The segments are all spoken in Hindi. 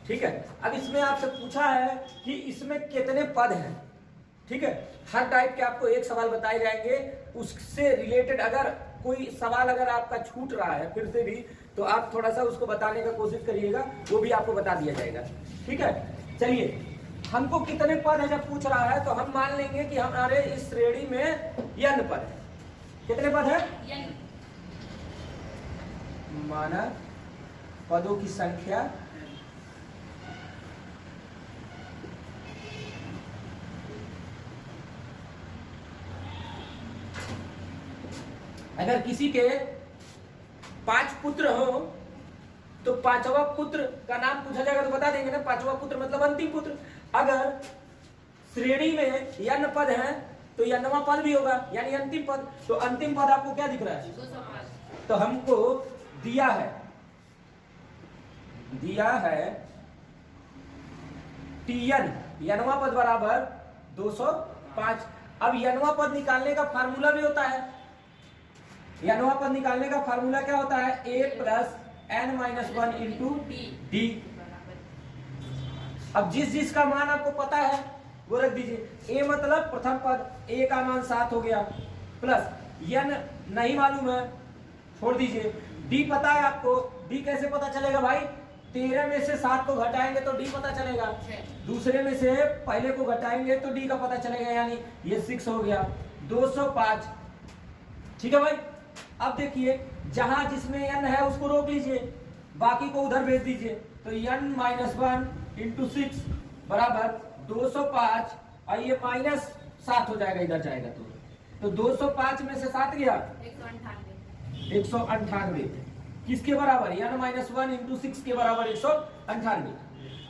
ठीक है। अब इसमें आपसे पूछा है कि इसमें कितने पद हैं। ठीक है, हर टाइप के आपको एक सवाल बताए जाएंगे, उससे रिलेटेड अगर कोई सवाल अगर आपका छूट रहा है फिर से भी, तो आप थोड़ा सा उसको बताने का कोशिश करिएगा, वो भी आपको बता दिया जाएगा। ठीक है, चलिए, हमको कितने पद है जब पूछ रहा है तो हम मान लेंगे कि हमारे इस श्रेणी में n पद है। कितने पद है? माना पदों की संख्या अगर किसी के 5 पुत्र हो तो 5वां पुत्र का नाम पूछा जाएगा तो बता देंगे ना, 5वां पुत्र मतलब अंतिम पुत्र। अगर श्रेणी में n पद है तो nवां पद भी होगा, यानी अंतिम पद। तो अंतिम पद आपको क्या दिख रहा है? 205। तो हमको दिया है tn, nवां पद बराबर 205। अब nवां पद निकालने का फार्मूला भी होता है। nवां पद निकालने का फार्मूला क्या होता है? a plus n minus 1 into D. अब जिस का मान आपको पता है वो रख दीजिए। a मतलब प्रथम पद, a का मान 7 हो गया, प्लस n नहीं मालूम है, छोड़ दीजिए। d पता है आपको, d कैसे पता चलेगा भाई? 13 में से 7 को घटाएंगे तो d पता चलेगा, दूसरे में से पहले को घटाएंगे तो d का पता चलेगा, यानी ये 6 हो गया 205। ठीक है भाई। अब देखिए, जहां जिसमें n है उसको रोक लीजिए, बाकी को उधर भेज दीजिए। तो n माइनस 1 इंटू 6 बराबर 205, और ये माइनस 7 हो जाएगा, इधर जाएगा तो 205 में से 7 गया 198। किसके बराबर? n माइनस 1 इंटू 6 के बराबर 198।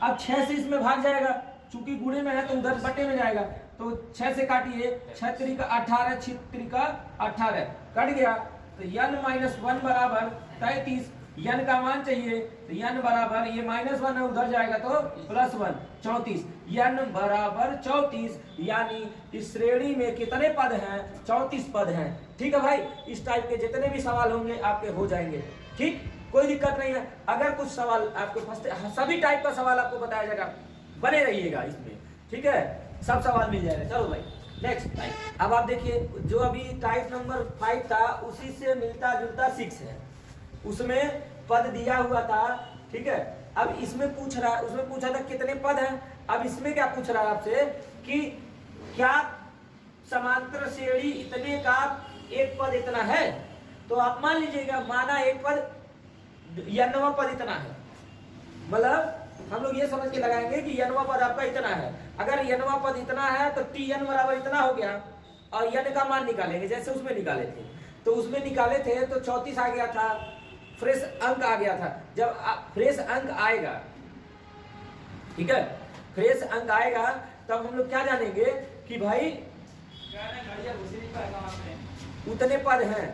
अब 6 से इसमें भाग जाएगा, चूंकि गुणे में है तो उधर बटे में जाएगा, तो 6 से काटिए, 6 त्रिक 18, 6 त्रिक 18 कट गया। तो n माइनस 1 बराबर 33, n का मान चाहिए तो n बराबर, ये माइनस 1 है उधर जाएगा तो प्लस 1, 34। n बराबर 34, यानी इस श्रेणी में कितने पद हैं? 34 पद हैं। ठीक है भाई, इस टाइप के जितने भी सवाल होंगे आपके हो जाएंगे। ठीक, कोई दिक्कत नहीं है। अगर कुछ सवाल आपको फंसते, सभी टाइप का सवाल आपको बताया जाएगा, बने रहिएगा इसमें। ठीक है, सब सवाल मिल जाएगा। चलो भाई, नेक्स्ट टाइप। अब आप देखिए, जो अभी टाइप नंबर 5 था उसी से मिलता जुलता 6 है, उसमें पद दिया हुआ था। ठीक है, अब इसमें पूछ रहा है, उसमें पूछा था कितने पद हैं, अब इसमें क्या पूछ रहा है आपसे कि क्या समांतर श्रेणी इतने का एक पद इतना है। तो आप मान लीजिएगा, माना एक पद nवां पद इतना है, मतलब हम लोग ये समझ के लगाएंगे कि nवां पद आपका इतना है। अगर nवां पद इतना है तो tn बराबर इतना हो गया, और n का मान निकालेंगे जैसे उसमें निकाले थे। तो उसमें निकाले थे तो 34 आ गया था, फ्रेश अंक आ गया था। जब फ्रेश अंक आएगा, ठीक है, फ्रेश अंक आएगा तब हम लोग क्या जानेंगे कि भाई उतने पद हैं।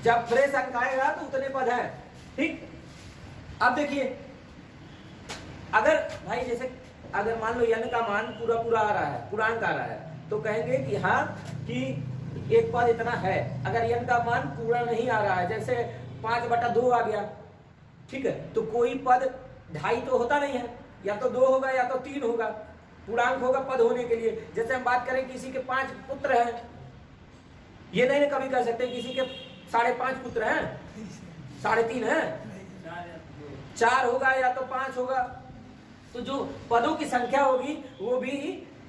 जब फ्रेश अंक आएगा तो उतने पद हैं। ठीक, अब देखिए, अगर भाई जैसे अगर मान लो n का मान पूरा आ रहा है, पूर्णांक आ रहा है, तो कहेंगे कि हाँ कि एक पद इतना है। अगर n का मान पूरा नहीं आ रहा है, जैसे 5/2 आ गया, ठीक है, तो कोई पद 2.5 तो होता नहीं है, या तो 2 होगा या तो 3 होगा, पूर्णांक होगा पद होने के लिए। जैसे हम बात करें किसी के 5 पुत्र हैं, ये नहीं कभी कह सकते किसी के 5.5 पुत्र हैं, 3.5 हैं, 4 होगा या तो 5 होगा। तो जो पदों की संख्या होगी वो भी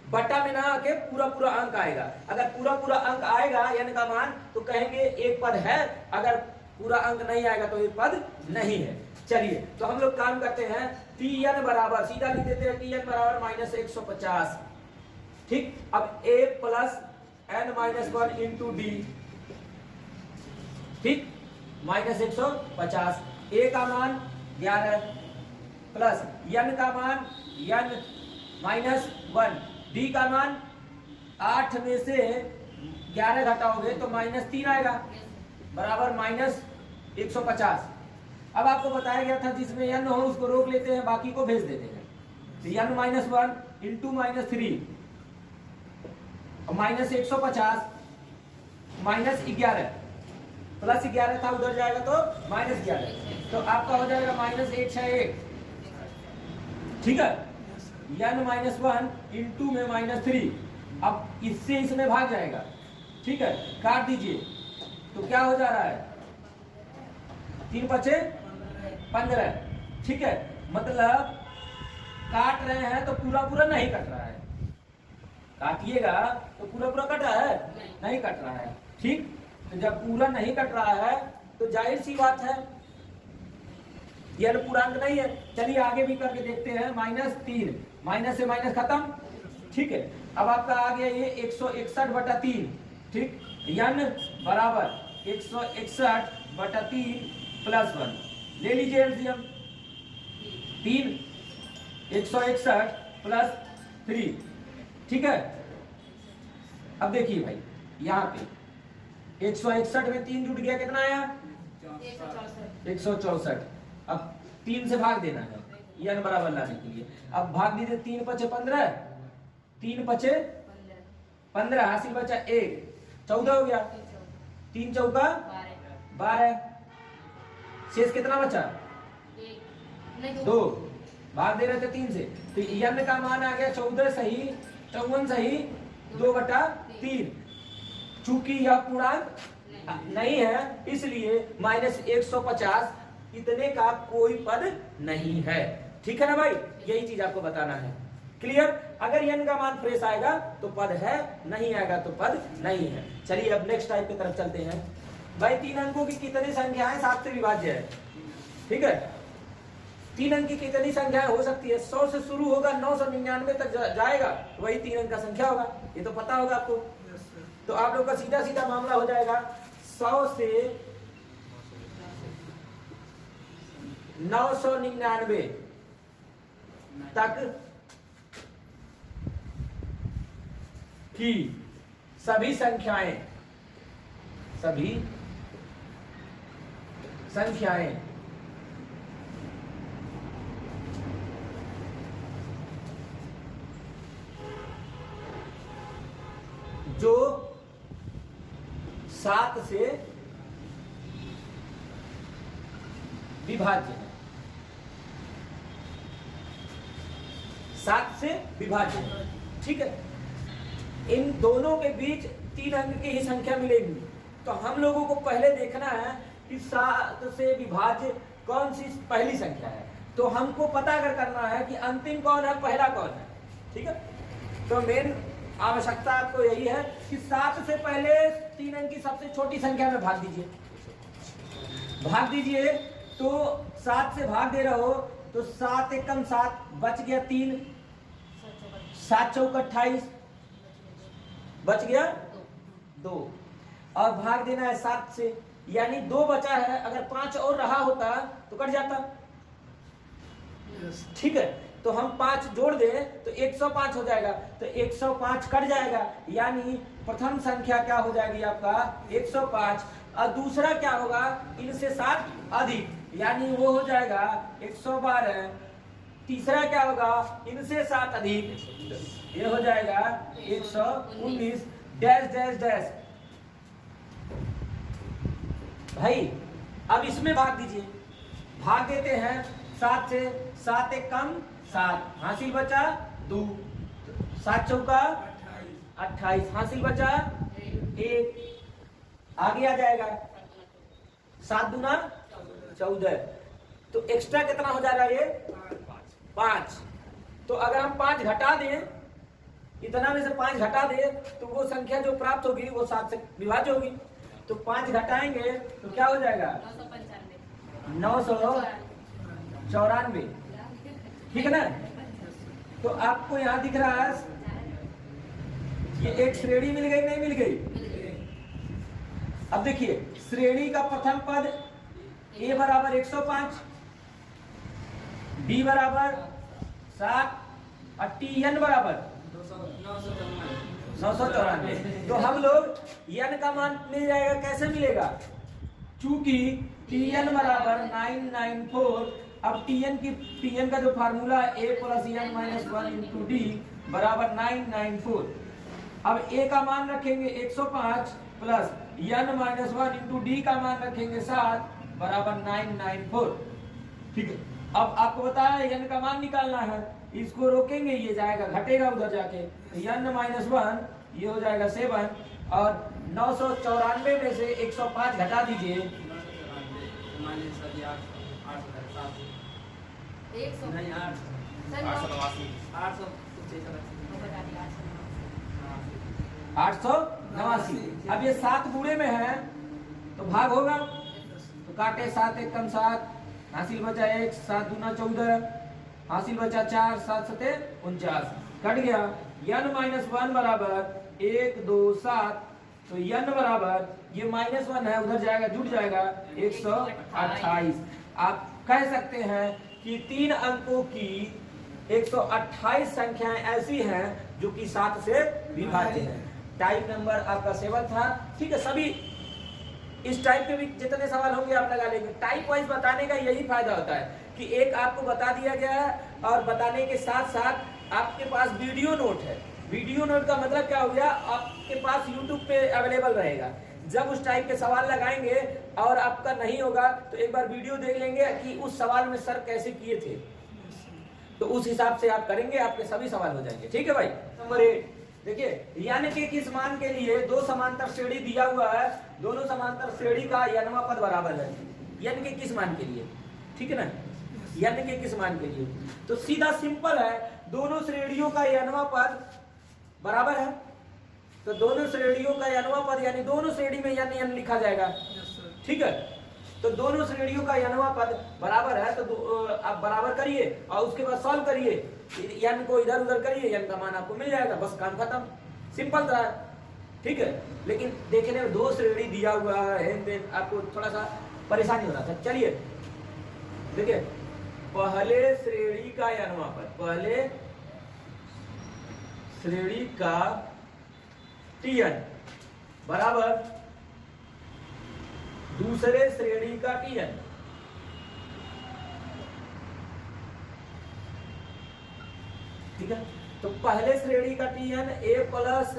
बटा में ना आके पूरा अंक आएगा। अगर पूरा अंक आएगा n का मान तो कहेंगे एक पद है, अगर पूरा अंक नहीं आएगा तो एक पद नहीं है। चलिए, तो हम लोग काम करते हैं, tn बराबर सीधा लिख देते हैं, tn बराबर -150। ठीक, अब a plus n minus 1 into D. ठीक, -150, a का मान 11 प्लस n का मान n माइनस 1, d का मान 8 में से 11 घटाओगे तो -3 आएगा, बराबर -150। अब आपको बताया गया था जिसमें n हो उसको रोक लेते हैं, बाकी को भेज देते हैं। तो n माइनस 1 इंटू -3 -150 -11 प्लस 11 था उधर जाएगा तो -11, तो आपका हो जाएगा -161 ठीक है, n माइनस वन इंटू में माइनस थ्री। अब इससे इसमें भाग जाएगा, ठीक है, काट दीजिए तो क्या हो जा रहा है, 3 पचे 15, ठीक है, मतलब काट रहे हैं तो पूरा पूरा नहीं कट रहा है, काटिएगा तो पूरा पूरा कट रहा है, नहीं कट रहा है, ठीक। तो जब पूरा नहीं कट रहा है तो जाहिर सी बात है यह पूर्णांक नहीं है। चलिए आगे भी करके देखते हैं, -3, माइनस से माइनस खत्म, ठीक है। अब आपका आ गया ये 161/3, ठीक, n बराबर 161/3 + 1, ले लीजिए एलसीएम, 3 161 + 3, ठीक है। अब देखिए भाई यहाँ पे 161 में 3 जुट गया, कितना आया 164। अब 3 से भाग देना है n बराबर लाने के लिए। अब भाग दीजिए, 3 पचे 15, 3 पचे 15, हासिल बचा 1, 14 हो गया, 3 चौका 12, शेष कितना बचा 2, भाग दे रहे थे 3 से, तो n का मान आ गया 14 सही 54 सही 2/3। चूंकि यह पूर्णांक नहीं है इसलिए -150 इतने का कोई पद नहीं है, ठीक है ना भाई, यही चीज आपको बताना है, क्लियर। अगर n का मान फ्रेश आएगा तो पद है, नहीं आएगा तो पद नहीं है। चलिए अब नेक्स्ट टाइप की तरफ चलते हैं। भाई 3 अंकों की कितनी संख्याएं 7 से विभाज्य है, ठीक है। 3 अंक की कितनी संख्याएं हो सकती है, 100 से शुरू होगा 999 तक जाएगा, वही 3 अंक का संख्या होगा, ये तो पता होगा आपको। तो आप लोग का सीधा सीधा मामला हो जाएगा 100 से 999 तक की सभी संख्याएं जो 7 से विभाज्य है, 7 से विभाज्य है, ठीक है। इन दोनों के बीच 3 अंक की ही संख्या मिलेगी। तो हम लोगों को पहले देखना है कि 7 से विभाज्य कौन सी पहली संख्या है। तो हमको पता अगर करना है कि अंतिम कौन है, पहला कौन है, ठीक है। तो मेन आवश्यकता आपको यही है कि 7 से पहले 3 अंक की सबसे छोटी संख्या में भाग दीजिए। तो 7 से भाग दे रहे हो तो 7 एकम 7 बच गया 3, 7 चौक 28 बच गया 2, और भाग देना है 7 से, यानी 2 बचा है। अगर 5 और रहा होता तो कट जाता, ठीक है। तो हम 5 जोड़ दें तो 105 हो जाएगा, तो 105 कट जाएगा, यानी प्रथम संख्या क्या हो जाएगी आपका 105, और दूसरा क्या होगा इनसे 7 अधिक, यानी वो हो जाएगा 112। तीसरा क्या होगा इनसे 7 अधिक, ये हो जाएगा 119 डैश डैश डैश। भाई अब इसमें भाग दीजिए, भाग देते हैं 7 से, 7 एक कम 7, हासिल बचा 2, 7 चौका 28, हासिल बचा 1, आगे आ जाएगा 7 दूना 14, तो एक्स्ट्रा कितना हो जाएगा ये 5। तो अगर हम 5 घटा दें, इतना में से 5 घटा दें तो वो संख्या जो प्राप्त होगी वो 7 से विभाज्य होगी। तो 5 घटाएंगे तो क्या हो जाएगा 994, ठीक है ना। तो आपको यहाँ दिख रहा है ये एक श्रेणी मिल गई, नहीं मिल गई। अब देखिए श्रेणी का प्रथम पद a बराबर 105, b बराबर 7 और tn बराबर 994। तो हम लोग n का मान मिल जाएगा, कैसे मिलेगा, चूंकि tn बराबर 994। अब tn का जो फार्मूला है a + n - 1 × d बराबर 994। अब a का मान रखेंगे 105 प्लस n - 1 × d का मान रखेंगे 7 बराबर 994, ठीक है। अब आपको बताया n का मान निकालना है, इसको रोकेंगे, ये जाएगा घटेगा उधर जाके, तो n माइनस 1 ये हो जाएगा 7, और 994 में से 105 घटा दीजिए, आठ सौ नवासी। अब ये 7 गुणे में है तो भाग होगा, तो काटे 7 1 कम 7, हासिल बचा 1, 7 दूना 14, हासिल बचा 4, 7 सते 49, कट गया। n माइनस 1 बराबर 1 2 7, तो n बराबर ये माइनस 1 है उधर जाएगा जुट जाएगा 128। आप कह सकते हैं कि 3 अंकों की 128 संख्याएं ऐसी हैं जो कि 7 से विभाज्य है। टाइप नंबर आपका 7 था, ठीक है। सभी इस टाइप के भी जितने सवाल होंगे आप लगा लेंगे। टाइप वाइज बताने का यही फायदा होता है कि एक आपको बता दिया गया है और बताने के साथ साथ आपके पास वीडियो नोट है। वीडियो नोट का मतलब क्या हो गया, आपके पास YouTube पे अवेलेबल रहेगा। जब उस टाइप के सवाल लगाएंगे और आपका नहीं होगा तो एक बार वीडियो देख लेंगे कि उस सवाल में सर कैसे किए थे, तो उस हिसाब से आप करेंगे, आपके सभी सवाल हो जाएंगे। ठीक है भाई। नंबर 8 देखिए, यानी कि किस मान के लिए दो समांतर श्रेणी दिया हुआ है, दोनों समांतर श्रेणी का n वां पद बराबर है। यानी कि किस मान के लिए, ठीक है ना, यानी कि किस मान के लिए, तो सीधा सिंपल है, दोनों श्रेणियों का n वां पद बराबर है, तो दोनों श्रेणियों का n वां पद यानी दोनों श्रेणी में n लिखा जाएगा, ठीक है। तो दोनों श्रेणियों का n वां पद बराबर है, तो आप बराबर करिए और उसके बाद सॉल्व करिए, n को इधर उधर करिए, n का मान आपको मिल जाएगा, बस काम खत्म, सिंपल था, ठीक है। लेकिन देखने में दो श्रेणी दिया हुआ है, आपको थोड़ा सा परेशानी हो रहा था। चलिए देखिए, पहले श्रेणी का n वां पद, पहले श्रेणी का Tn बराबर दूसरे श्रेणी का Tn, ठीक है। तो पहले श्रेणी का Tn a प्लस,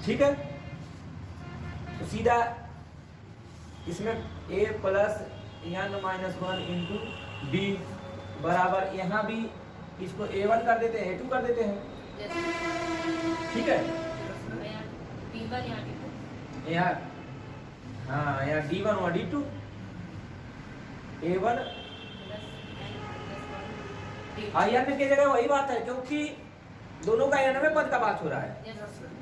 ठीक है, तो सीधा इसमें a plus n minus 1 into D बराबर, यहां भी इसको a1 कर देते हैं, a2 कर देते हैं, ठीक है। यहाँ हाँ, यहाँ d1 और d2, a1 n की जगह वही बात है, क्योंकि दोनों का 99 पद का बात हो रहा है,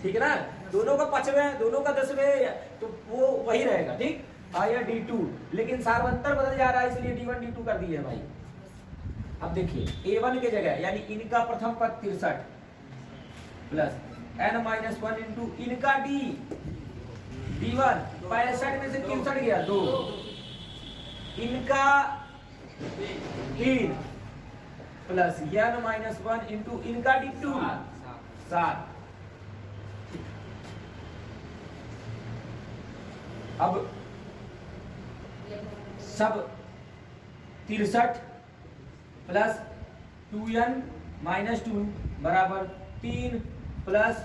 ठीक है ना, दोनों का 5वें, दोनों का 10वें, तो वो वही रहेगा, ठीक। या d2, लेकिन सार्वंतर बदल जा रहा है, इसलिए d1 d2 कर दिए भाई। अब देखिए, a1 के जगह यानी इनका प्रथम पद 63 प्लस n माइनस 1 इंटू इनका d1, 65 में से 63 गया 2, इनका 3 प्लस n माइनस 1 इंटू इनका d2 7। अब सब 63 प्लस 2n माइनस 2 बराबर 3 प्लस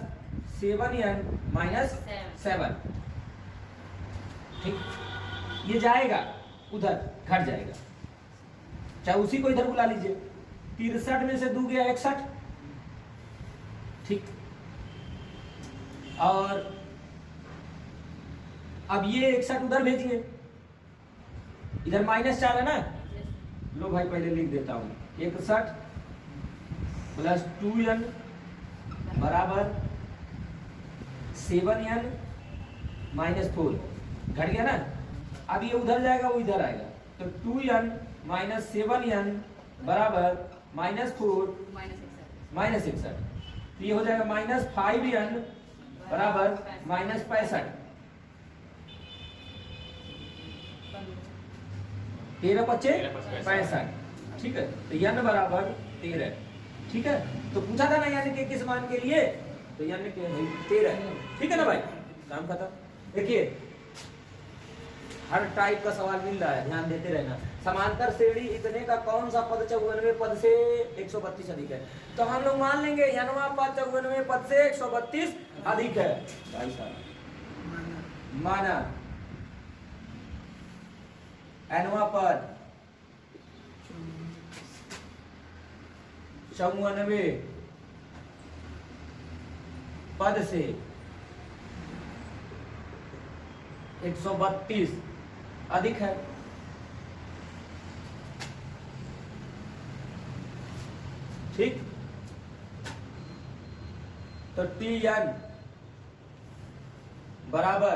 7n माइनस 7, ठीक। ये जाएगा उधर, घट जाएगा, चाहे उसी को इधर बुला लीजिए। 63 में से 2 गया 61, ठीक। और अब ये 61 उधर भेजिए, इधर -4 है ना, लो भाई पहले लिख देता हूं, 61 प्लस 2n बराबर 7n माइनस 4, घट गया ना। अब ये उधर जाएगा, वो इधर आएगा, तो 2n माइनस 7n बराबर -4 माइनस 61, तो ये हो जाएगा -5n बराबर -65, 13 25 65, ठीक है। तो n बराबर 13, ठीक है। तो पूछा था ना यानी कि किस मान के लिए, तो यानी कि 13, ठीक है ना भाई, काम खत्म। देखिए, हर टाइप का सवाल मिल रहा है, ध्यान देते रहना। समांतर श्रेणी इतने का कौन सा पद 94 पद से 132 अधिक है, तो हम लोग मान लेंगे n पद 94 पद से 132 अधिक है। भाई साहब माना n पद 94 पद से 132 अधिक है। ठीक, तो Tn बराबर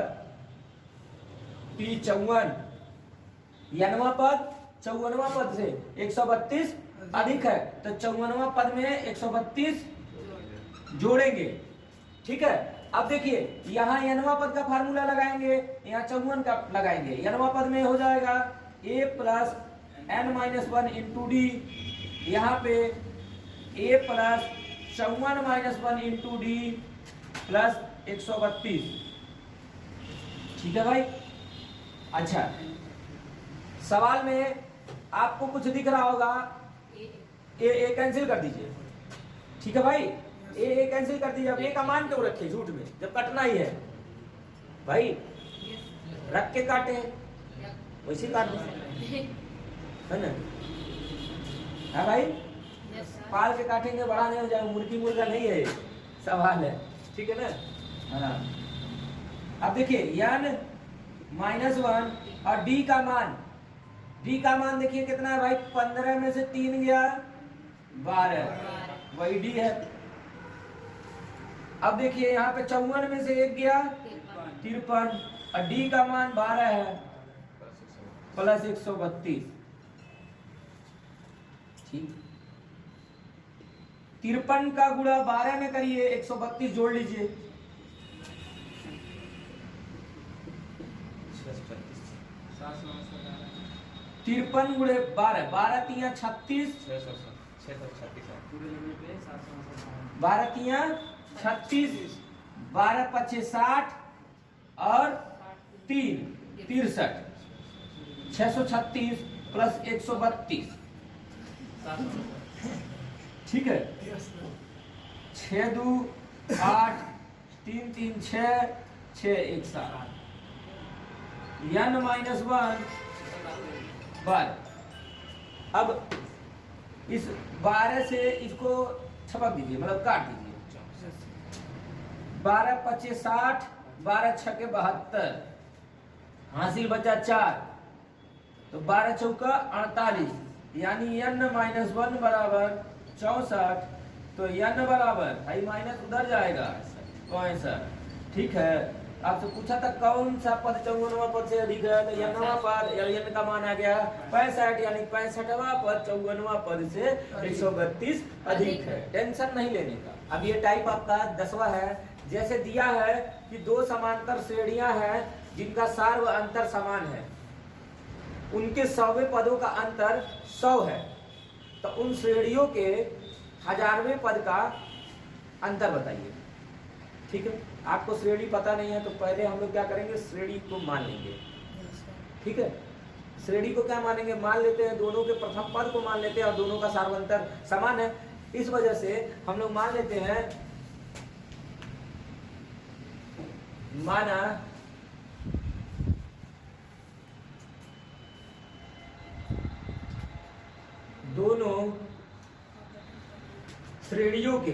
P54 यनवा पद 54वां पद से 132 अधिक है, तो 54वां पद में 132 जोड़ेंगे। ठीक है, अब देखिए यहाँ यनवा पद का फार्मूला लगाएंगे, यहाँ 54 का लगाएंगे। यनवा पद में हो जाएगा a plus n-1 into D, यहाँ पे a plus 54-1 into D plus 132। ठीक है भाई। अच्छा, सवाल में आपको कुछ दिख रहा होगा, ए कैंसिल कर दीजिए। ठीक है भाई, ए कैंसिल कर दीजिए। अब ए का मान क्यों रखे झूठ में, जब कटना ही है भाई, रख के काटे वैसे काट है ना। है भाई, पाल के काटेंगे बड़ा नहीं हो जाएगा, मुर्गी मुर्गा नहीं है, सवाल है। ठीक है ना। हाँ, अब देखिए n-1 और d का मान, d का मान देखिए कितना है भाई, 15 में से 3 गया 12, वही d है। अब देखिए यहाँ पे 54 में से 1 गया 53, और d का मान 12 है प्लस 132। ठीक, 53 का गुणा 12 में करिए, 132 जोड़ लीजिए। 53 गुणे 12, 12 तिया 36, 12 तिया 36, 12 पचे 60 और 3 63, 636 प्लस 132। ठीक है, 6 2 8, 3 3 6, 6 1 7, n-1 12। अब इस 12 से इसको छपक दीजिए, मतलब काट दीजिए। 12 पचे 60, 12 छके 72, हासिल बचा 4, तो 12 चौका 48, यानी n-1 बराबर 64। तो n बराबर भाई माइनस उधर जाएगा 65। ठीक है, आपसे पूछा था कौन सा पद 54वां पद से अधिक है, तो यनवा पद, n का मान आ गया 65, यानी 65वां पद 54वां पद से 132 अधिक है। टेंशन नहीं लेने का। अब ये टाइप आपका 10वां है। जैसे दिया है कि दो समांतर श्रेणियां हैं जिनका सार व अंतर समान है, उनके 100वें पदों का अंतर 100 है, तो उन श्रेणियों के 1000वें पद का अंतर बताइए। ठीक है, आपको श्रेणी पता नहीं है तो पहले हम लोग क्या करेंगे, श्रेणी को मान लेंगे। ठीक है, श्रेणी को क्या मानेंगे, मान लेते हैं दोनों के प्रथम पद को मान लेते हैं और दोनों का सार्वंतर समान है। इस वजह से हम लोग मान लेते हैं, माना दोनों श्रेणियों के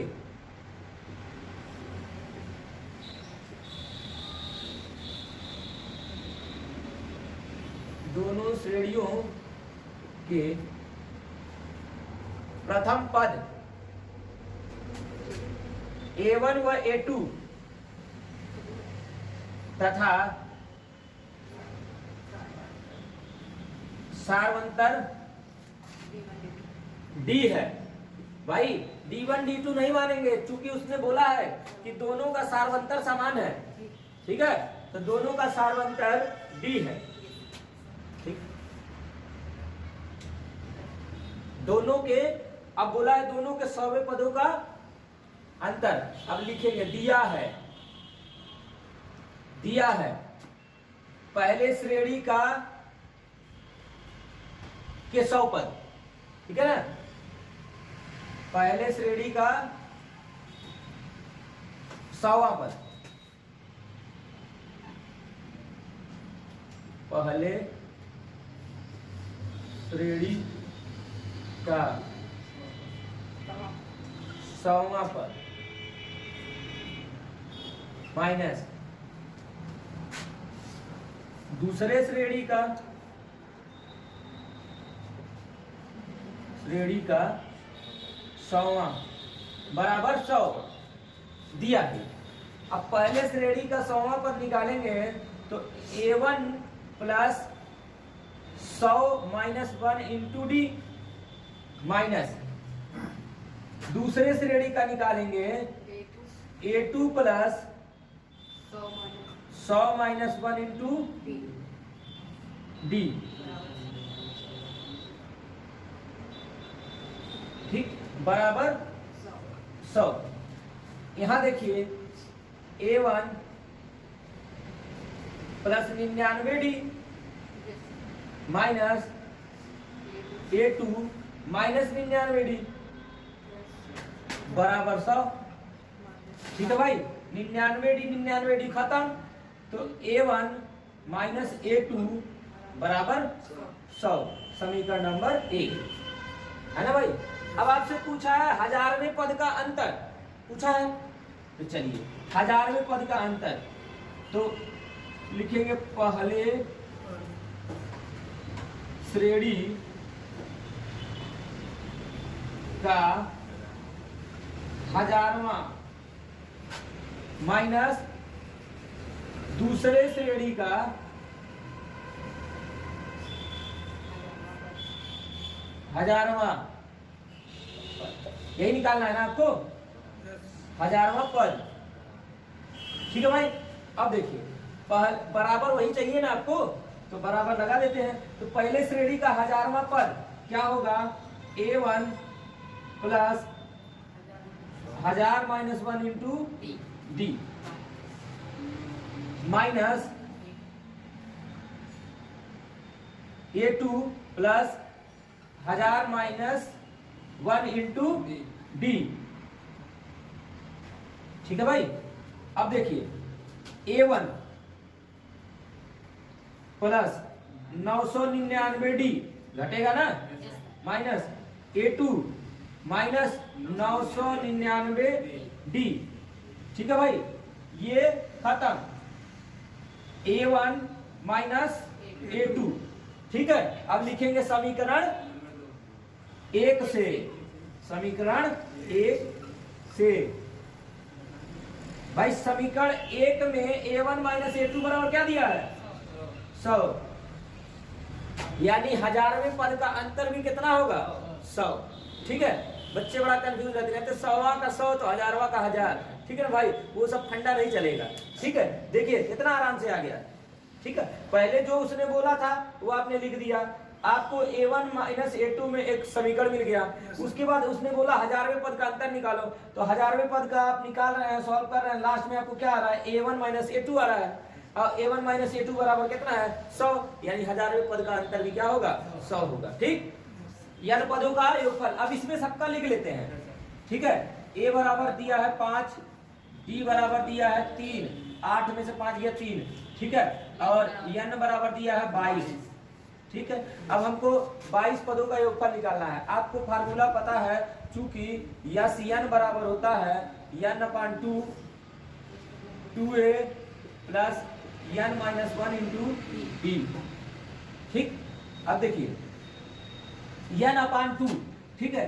प्रथम पद A1 व A2 तथा सार्वंतर D है। भाई D1 D2 नहीं मानेंगे, चूंकि उसने बोला है कि दोनों का सार्वंतर समान है। ठीक है, तो दोनों का सार्वंतर D है। ठीक, दोनों के, अब बोला है दोनों के 100वें पदों का अंतर। अब लिखेंगे, दिया है पहले श्रेणी का के 100 पद। ठीक है ना, पहले श्रेणी का 100वां पद, पहले श्रेणी का 100वां पद माइनस दूसरे श्रेणी का 100वां बराबर 100 दिया है। अब पहले श्रेणी का 100वां पद निकालेंगे तो A1 plus 100 minus 1 into D minus दूसरे श्रेणी का निकालेंगे A2 plus 100 minus 1 into D. ठीक बराबर 100। यहां देखिए A1 plus 99 D minus A2 minus 99 D बराबर 100। ठीक है भाई, 99 डी खत्म तो A1 माइनस A2 बराबर 100। समीकरण नंबर 1 है ना भाई। अब आपसे पूछा है 1000वें पद का अंतर पूछा है, तो चलिए 1000वें पद का अंतर तो लिखेंगे पहले श्रेणी का 1000वां माइनस दूसरे श्रेणी का 1000वां, यही निकालना है ना आपको 1000वां पद। ठीक है भाई। अब देखिए बराबर वही चाहिए ना आपको, तो बराबर लगा देते हैं। तो पहले श्रेणी का 1000वां पद क्या होगा A1 plus 1000 minus 1 into D minus A2 plus 1000 minus 1 into D. ठीक है भाई। अब देखिए A1 प्लस 999 डी घटेगा ना माइनस A2 माइनस 999 डी। ठीक है भाई, ये खत्म A1 माइनस A2। ठीक है। अब लिखेंगे समीकरण 1 से, समीकरण 1 से भाई समीकरण 1 में A1 माइनस A2 बराबर क्या दिया है 100, यानी 1000वें पद का अंतर भी कितना होगा 100। ठीक है। बच्चे बड़ा कंफ्यूज रहते हैं, 100वां का 100 तो 1000वां का 1000। ठीक है ना भाई, वो सब फंडा नहीं चलेगा। ठीक है, देखिए कितना आराम से आ गया। ठीक है, पहले जो उसने बोला था वो आपने लिख दिया, आपको A1 माइनस A2 में एक समीकरण मिल गया। उसके बाद उसने बोला 1000वें पद का अंतर निकालो, तो 1000वें पद का आप निकाल रहे हैं, सॉल्व कर रहे हैं, लास्ट में आपको क्या आ रहा है A1 माइनस A2 आ रहा है। और A1 माइनस A2 बराबर कितना है 100, यानी 1000वें पद का अंतर भी क्या होगा 100 होगा। ठीक, यानी पदों का योगफल। अब इसमें सबका लिख लेते हैं। ठीक है, A बराबर दिया है 5, D बराबर दिया है 3, 8 में से 5 गया 3। ठीक है, और N बराबर दिया है 22। ठीक है, अब हमको 22 पदों का योगफल निकालना है। आपको फार्मूला पता है, चूंकि यस N बराबर होता है N/2 2A plus N minus 1 into D. ठीक, अब देखिए N/2। ठीक है,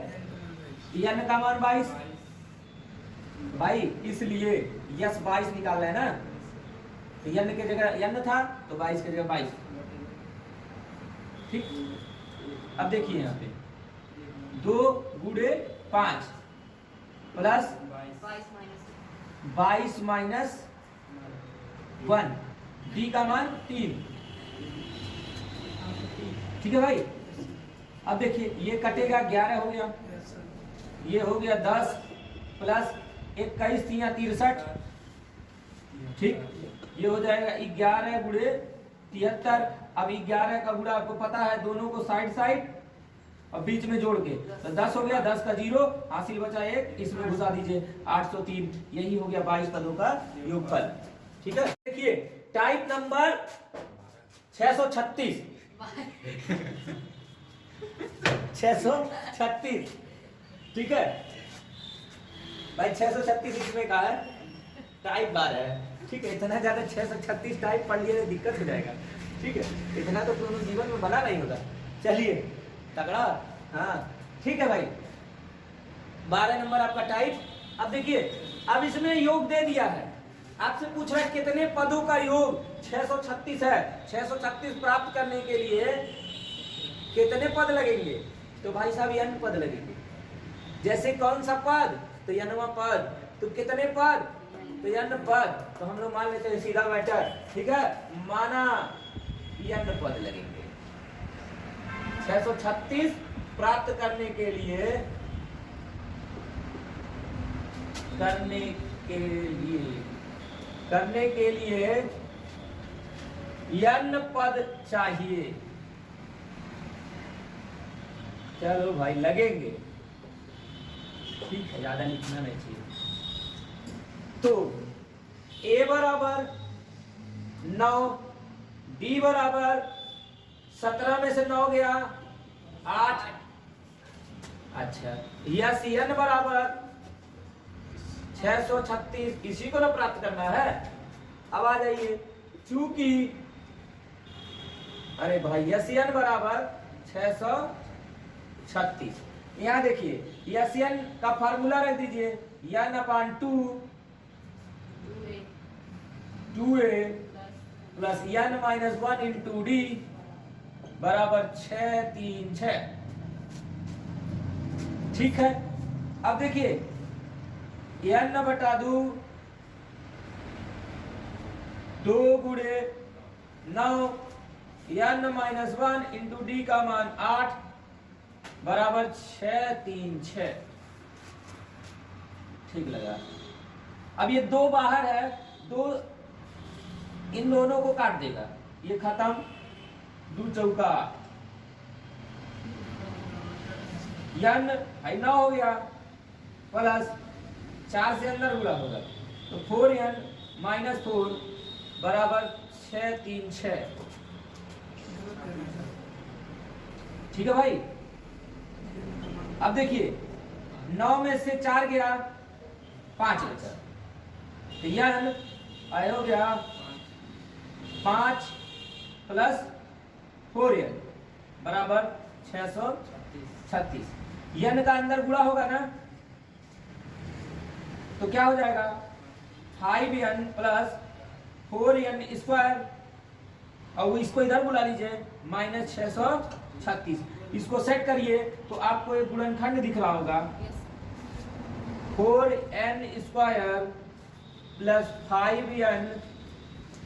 N का मान 22 भाई, इसलिए यस 22 निकाल रहे हैं ना, तो N के जगह N था तो 22 की जगह 22। ठीक, अब देखिए यहाँ पे 2 गुणे 5 प्लस 22 माइनस 1, डी का मान 3। ठीक है भाई। अब देखिए ये कटेगा 11 हो गया, ये हो गया 10 प्लस 21 63। ठीक, ये हो जाएगा 11 गुणे 73। अब 11 का गुणा आपको पता है, दोनों को साइड साइड और बीच में जोड़ के, तो 10 हो गया, 10 का 0 हासिल बचा 1, इसमें घुसा दीजिए 803। यही हो गया 22 पदों का योगफल। ठीक है, देखिए टाइप नंबर 636 636। ठीक है, भाई 636 इसमें का है, टाइप बार है, ठीक है। इतना ज्यादा 636 टाइप पढ़ लिए दिक्कत हो जाएगा, ठीक है। इतना तो दोनों जीवन में बना नहीं होगा। चलिए तगड़ा, हाँ ठीक है भाई। 12 नंबर आपका टाइप। अब देखिए, अब इसमें योग दे दिया है, आपसे पूछ रहा है कितने पदों का योग 636 है। 636 प्राप्त करने के लिए कितने पद लगेंगे, तो भाई साहब n पद लगेंगे। जैसे कौन सा पद, तो nवां पद, तो कितने पद, तो n पद। तो हम लोग मान लेते हैं सीधा मैटर, ठीक है, माना n पद लगेंगे। 636 प्राप्त करने के लिए n पद चाहिए। चलो भाई लगेंगे, ठीक है, ज्यादा लिखना नहीं चाहिए। तो a बराबर 9, d बराबर 17 में से 9 गया 8, अच्छा यस n बराबर 636, इसी को ना प्राप्त करना है। अब आ जाइए, चूंकि अरे भाई यस n बराबर 636, यहाँ देखिए यस n का फार्मूला रख दीजिए, n अपान 2a plus n minus 1 into D बराबर 636, ठीक है। अब देखिए n बटा 2 गुणे 9, n माइनस 1 इंटू डी का मान 8 बराबर 636, ठीक लगा। अब ये 2 बाहर है, 2 इन दोनों को काट देगा, ये खत्म, 2 चौका n भाई 9 हो गया, प्लस 4 से अंदर गुणा होगा, तो 4n माइनस 4 बराबर 636, ठीक है भाई। अब देखिए 9 में से 4 गया 5 बचा, तो n आया हो गया 5 प्लस 4n बराबर 636। n का अंदर गुणा होगा ना, तो क्या हो जाएगा 5n प्लस 4n स्क्वायर, और इसको इधर बुला लीजिए माइनस 636। इसको सेट करिए तो आपको एक गुणनखंड दिख रहा होगा, 4n square plus 5n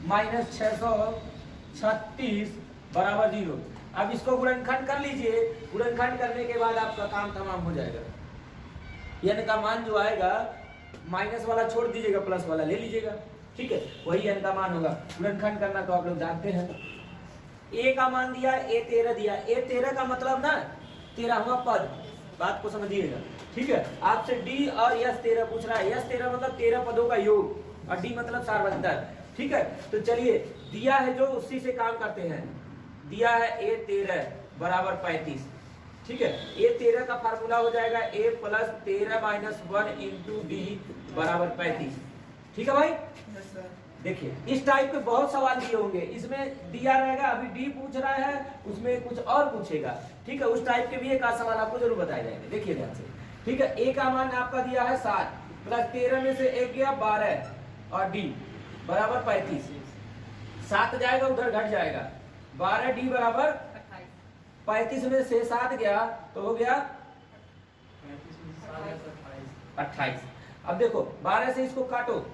minus 636 बराबर 0। अब इसको गुणनखंड कर लीजिए, गुणनखंड करने के बाद आपका काम तमाम हो जाएगा। n का मान जो आएगा माइनस वाला छोड़ दीजिएगा, प्लस वाला ले लीजिएगा, ठीक है, वही n का मान होगा। गुणनखंड करना तो आप लोग जानते हैं। a का मान दिया, a 13 दिया, a 13 का मतलब ना 13वां पद, बात को समझिएगा, ठीक है। आपसे d और यस 13 पूछ रहा है, यस 13 मतलब 13 पदों का योग, और d मतलब सार्वधातुक, ठीक है। तो चलिए दिया है जो उसी से काम करते हैं। दिया है a 13 बराबर 35, ठीक है। a 13 का फार्मूला हो जाएगा a plus 13 minus 1 into D बराबर 35, ठीक है भाई। देखिए इस टाइप के बहुत सवाल दिए होंगे, इसमें दिया रहेगा, अभी डी पूछ रहा है, उसमें कुछ और पूछेगा, ठीक है। उस टाइप के भी एक आध सवाल आपको जरूर बताए जाएंगे, देखिए ध्यान से, ठीक है। a का मान आपका दिया है 7 प्लस 13 में से 1 गया 12 और d बराबर 35, 7 जाएगा उधर घट जाएगा, 12 d बराबर 35 में से 7 गया तो हो गया 28। अब देखो 12 से इसको काटो,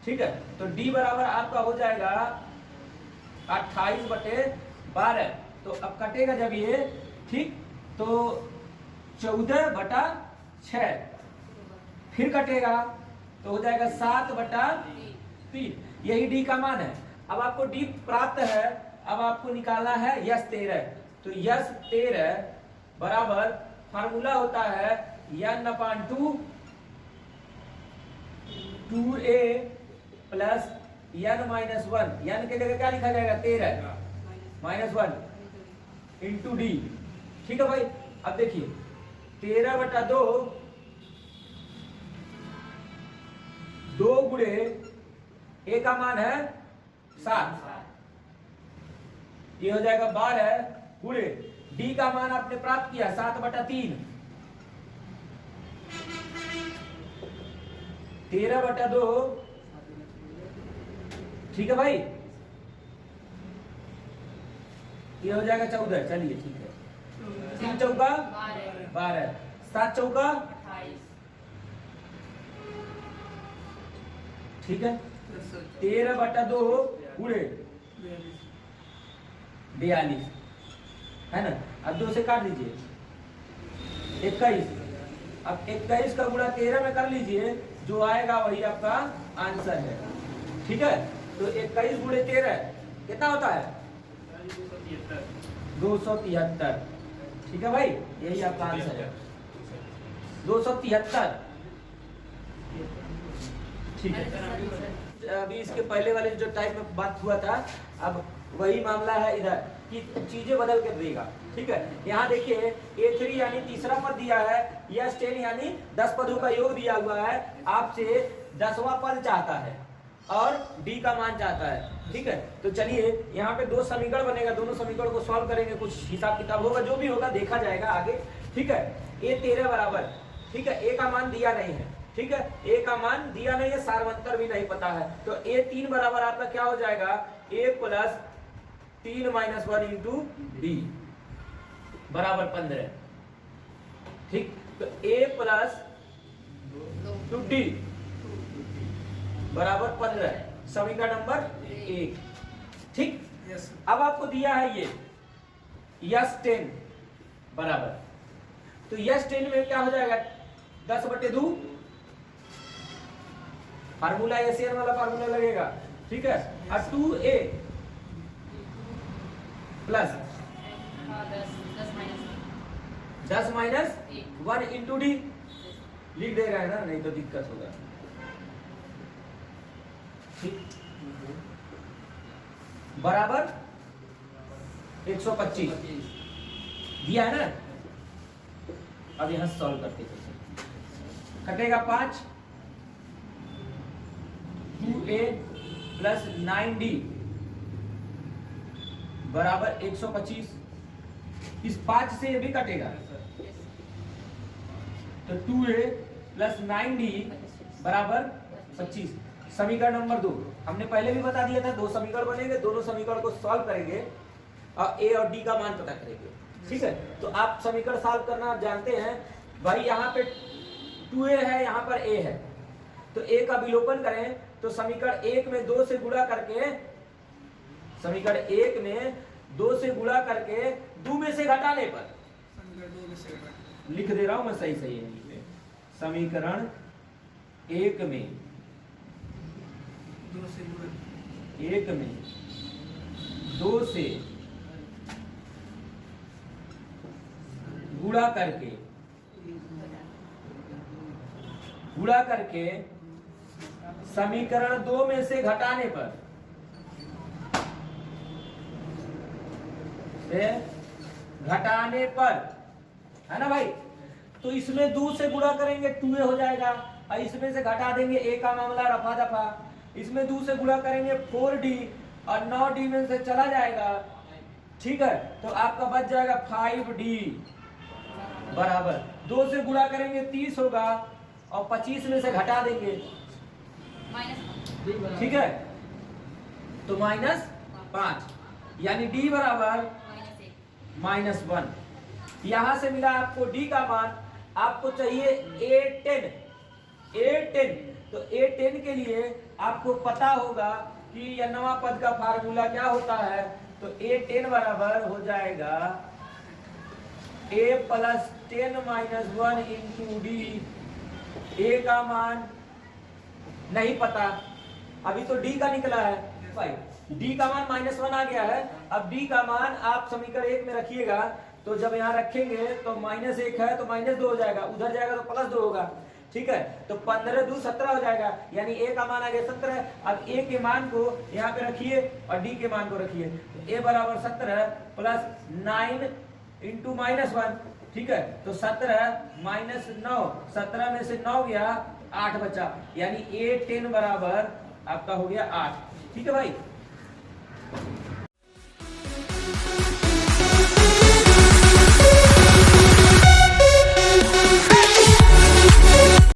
ठीक है, तो d बराबर आपका हो जाएगा 28/12। तो अब कटेगा जब ये, ठीक, तो 14/6, फिर कटेगा तो हो जाएगा 7/3, यही d का मान है। अब आपको d प्राप्त है, अब आपको निकालना है यस 13, तो यस 13 बराबर फार्मूला होता है n अपान 2a plus n minus 1, n के जगह क्या लिखा जाएगा 13 माइनस 1 इंटू डी, ठीक है भाई। अब देखिए 13/2 2 गुणे ए का मान है 7, ये हो जाएगा 12 गुणे डी का मान आपने प्राप्त किया 7/3, 13/2, ठीक है भाई, ये हो जाएगा 14। चलिए ठीक है, 3 चौका 12, 7 चौका 28, ठीक है, 13/2 गुणे 42 है ना। अब 2 से काट लीजिए, 21। अब 21 का गुणा 13 में कर लीजिए, जो आएगा वही आपका आंसर है, ठीक है। तो 21 गुणे 13 कितना होता है? 273, ठीक है भाई, यही आपका आंसर है 273, ठीक है। अभी इसके पहले वाले जो टाइप में बात हुआ था, अब वही मामला है इधर कि चीजें बदल कर देगा, ठीक है। यहाँ देखिए A3 यानी तीसरा पद दिया है, यस 10 यानी 10 पदों का योग दिया हुआ है, आपसे 10वां पद चाहता है और डी का मान चाहता है, ठीक है। तो चलिए यहाँ पे 2 समीकरण बनेगा, दोनों समीकरण को सॉल्व करेंगे, कुछ हिसाब किताब होगा, जो भी होगा देखा जाएगा आगे, ठीक है। A13 बराबर, ठीक है, ए का मान दिया नहीं है, ठीक है, ए का मान दिया नहीं है, सार्वंतर भी नहीं पता है, तो A3 बराबर आपका क्या हो जाएगा? A + 3 - 1 इंटू डी बराबर 15, ठीक। तो A + 2D बराबर 15, समीकरण नंबर 1, ठीक। अब आपको दिया है ये यस 10 बराबर, तो यस 10 में क्या हो जाएगा? 10/2, फार्मूला एशियन वाला फार्मूला लगेगा, ठीक है। और 2A प्लस 10 - 1 इंटू डी लिख दे रहा है ना, नहीं तो दिक्कत होगा, ठीक, बराबर 125 दिया है ना। अब यहां सॉल्व करते हैं, कटेगा 5, 2A + 9D बराबर 125, इस 5 से ये भी कटेगा, तो 2A + 9D बराबर 25, समीकरण नंबर 2। हमने पहले भी बता दिया था, 2 समीकरण बनेंगे, दोनों समीकरण को सॉल्व करेंगे और ए और डी का मान पता करेंगे, ठीक है। तो आप समीकरण सॉल्व करना आप जानते हैं भाई, यहाँ पे 2A है, यहाँ पर A है, तो A का विलोपन करें तो समीकरण 1 में 2 से गुणा करके, समीकरण 1 में 2 से गुणा करके 2 में से घटाने पर, लिख दे रहा हूं मैं सही सही है, समीकरण 1 में 2 से गुणा करके समीकरण 2 में से घटाने पर, है ना भाई। तो इसमें 2 से गुणा करेंगे 2A हो जाएगा, और इसमें से घटा देंगे A का मामला रफा दफा, इसमें 2 से गुणा करेंगे 4D और 9D में से चला जाएगा, ठीक है। तो आपका बच जाएगा 5D बराबर 2 से गुणा करेंगे 30 होगा और 25 में से घटा देंगे, ठीक है, तो -5, यानी D बराबर -1। यहां से मिला आपको D का मान, आपको चाहिए A10, तो A10 के लिए आपको पता होगा कि यह नवा पद का फार्मूला क्या होता है, तो A10 बराबर हो जाएगा A + 10 - 1 इंटू डी। A का मान नहीं पता, अभी तो D का निकला है भाई, D का मान -1 आ गया है। अब D का मान आप समीकरण 1 में रखिएगा, तो जब यहाँ रखेंगे तो -1 है तो -2 हो जाएगा, उधर जाएगा तो +2 होगा, ठीक है। तो 15 दूनी 17 हो जाएगा, यानी A का मान आ गया 17। अब A के मान को यहाँ पे रखिए और D के मान को रखिए, तो A बराबर 17 + 9 इंटू -1, ठीक है, तो 17 माइनस 9, 17 में से 9 गया, 8 बचा, यानी A10 बराबर आपका हो गया 8। ठीक है भाई।